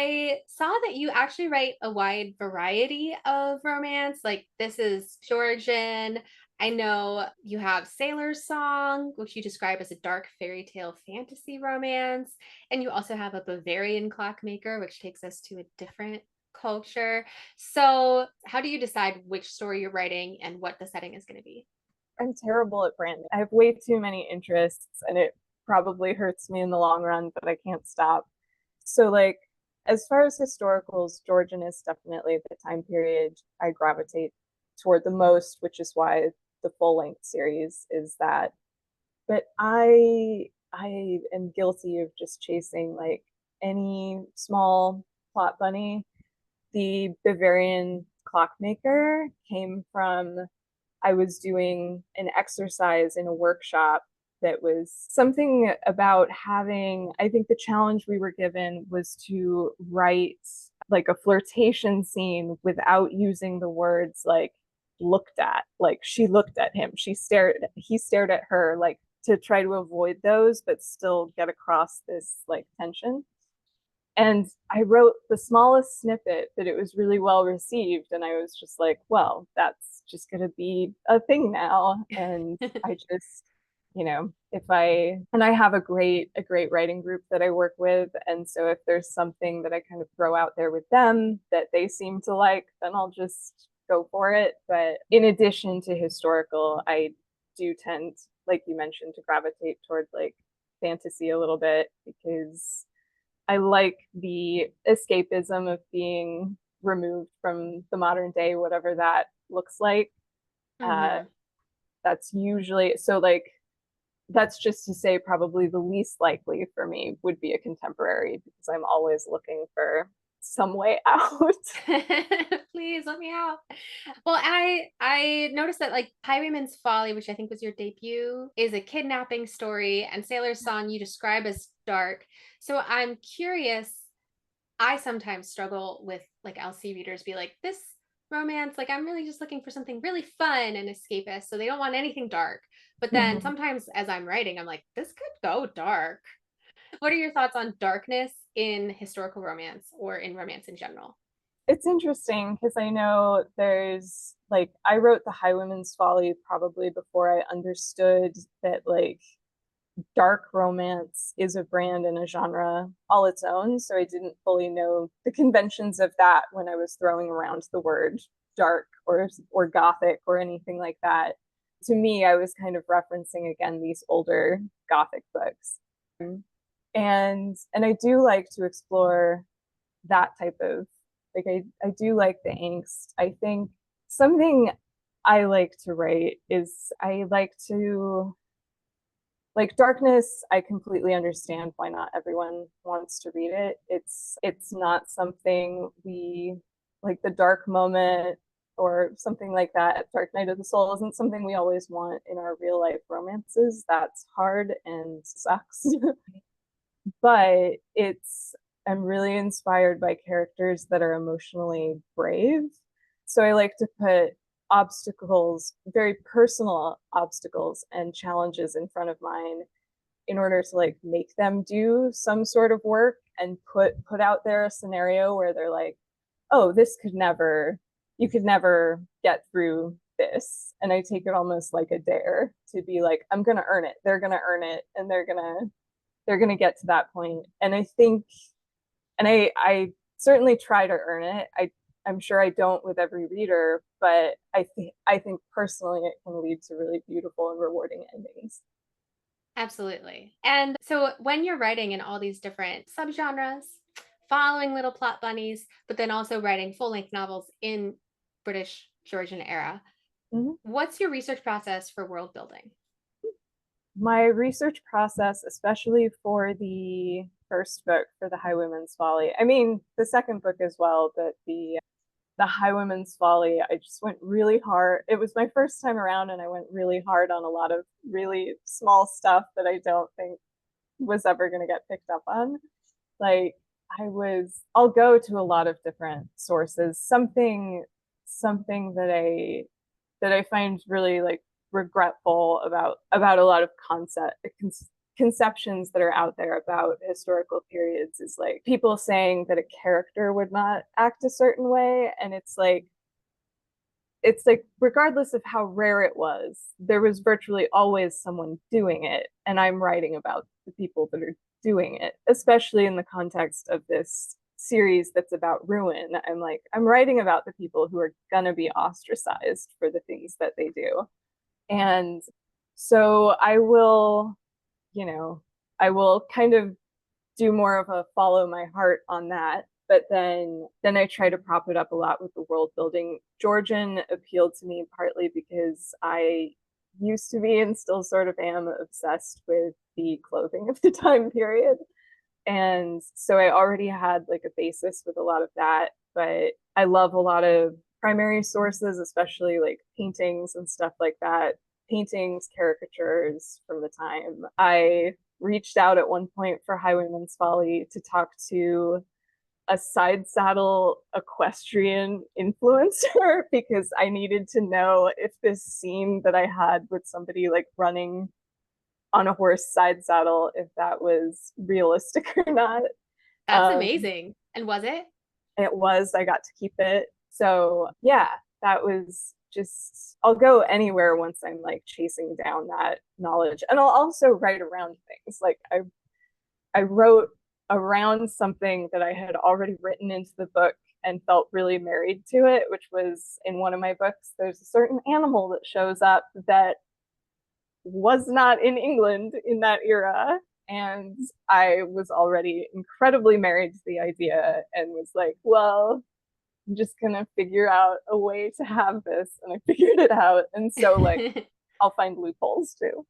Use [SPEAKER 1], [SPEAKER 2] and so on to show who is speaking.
[SPEAKER 1] I saw that you actually write a wide variety of romance. Like this is Georgian. I know you have Sailor's Song, which you describe as a dark fairy tale fantasy romance. And you also have a Bavarian clockmaker, which takes us to a different culture. So, how do you decide which story you're writing and what the setting is going to be?
[SPEAKER 2] I'm terrible at branding. I have way too many interests and it probably hurts me in the long run, but I can't stop. So, like, as far as historicals, Georgian is definitely the time period I gravitate toward the most, which is why the full length series is that. But I am guilty of just chasing like any small plot bunny. The Bavarian clockmaker came from I was doing an exercise in a workshop that was something about having, I think the challenge we were given was to write like a flirtation scene without using the words like looked at, like she looked at him, he stared at her, like to try to avoid those, but still get across this like tension. And I wrote the smallest snippet, but it was really well received. And I was just like, well, that's just going to be a thing now. And I just, if and I have a great writing group that I work with. And so if there's something that I kind of throw out there with them that they seem to like, then I'll just go for it. But in addition to historical, I do tend, like you mentioned, to gravitate toward like fantasy a little bit because I like the escapism of being removed from the modern day, whatever that looks like. Uh,
[SPEAKER 1] Hmm.
[SPEAKER 2] that's usually so like that's just to say probably the least likely for me would be a contemporary because I'm always looking for some way out.
[SPEAKER 1] Please let me out. Well, I noticed that like Highwayman's Folly, which I think was your debut, is a kidnapping story, and Sailor's Song you describe as dark. So I'm curious. I sometimes struggle with like LC readers be like, this romance, like I'm really just looking for something really fun and escapist. So they don't want anything dark. But then sometimes as I'm writing, I'm like, this could go dark. What are your thoughts on darkness in historical romance or in romance in general?
[SPEAKER 2] It's interesting because I know there's like I wrote The Highwayman's Folly probably before I understood that like dark romance is a brand and a genre all its own. So I didn't fully know the conventions of that when I was throwing around the word dark or gothic or anything like that. To me, I was kind of referencing again these older gothic books. And I do like to explore that type of like I do like the angst. I think something I like to write is I like to like darkness. I completely understand why not everyone wants to read it. It's not something we like the dark moment or something like that. Dark Night of the Soul isn't something we always want in our real life romances. That's hard and sucks. But it's I'm really inspired by characters that are emotionally brave. So I like to put obstacles, very personal obstacles and challenges in front of mine in order to like make them do some sort of work and put out there a scenario where they're like, "Oh, this could never you could never get through this." And I take it almost like a dare to be like, "I'm going to earn it. They're going to earn it and they're going to get to that point." And I think and I certainly try to earn it. I'm sure I don't with every reader, but I think personally it can lead to really beautiful and rewarding endings.
[SPEAKER 1] Absolutely. And so when you're writing in all these different subgenres, following little plot bunnies, but then also writing full length novels in British Georgian era,
[SPEAKER 2] Mm-hmm.
[SPEAKER 1] what's your research process for world building?
[SPEAKER 2] My research process, especially for the first book for the Highwayman's Folly, I mean the second book as well, but the Highwayman's Folly, I just went really hard. It was my first time around, and I went really hard on a lot of really small stuff that I don't think was ever going to get picked up on. Like I'll go to a lot of different sources. Something that I find really like regretful about a lot of conceptions that are out there about historical periods is like people saying that a character would not act a certain way, and it's like regardless of how rare it was, there was virtually always someone doing it, and I'm writing about the people that are doing it, especially in the context of this series that's about ruin. I'm writing about the people who are gonna be ostracized for the things that they do. And so you know, I will kind of do more of a follow my heart on that. But then I try to prop it up a lot with the world building. Georgian appealed to me partly because I used to be and still sort of am obsessed with the clothing of the time period. And so I already had like a basis with a lot of that, but I love a lot of primary sources, especially like paintings and stuff like that. Paintings, caricatures from the time. I reached out at one point for Highwayman's Folly to talk to a side saddle equestrian influencer because I needed to know if this scene that I had with somebody like running on a horse side saddle, if that was realistic or not.
[SPEAKER 1] That's
[SPEAKER 2] Um,
[SPEAKER 1] amazing. And was it?
[SPEAKER 2] it was, I got to keep it. So yeah, that was just, I'll go anywhere once I'm like chasing down that knowledge. And I'll also write around things. Like I wrote around something that I had already written into the book and felt really married to it, which was in one of my books. There's a certain animal that shows up that was not in England in that era. And I was already incredibly married to the idea and was like, well, I'm just gonna figure out a way to have this. And I figured it out. And so like I'll find loopholes too.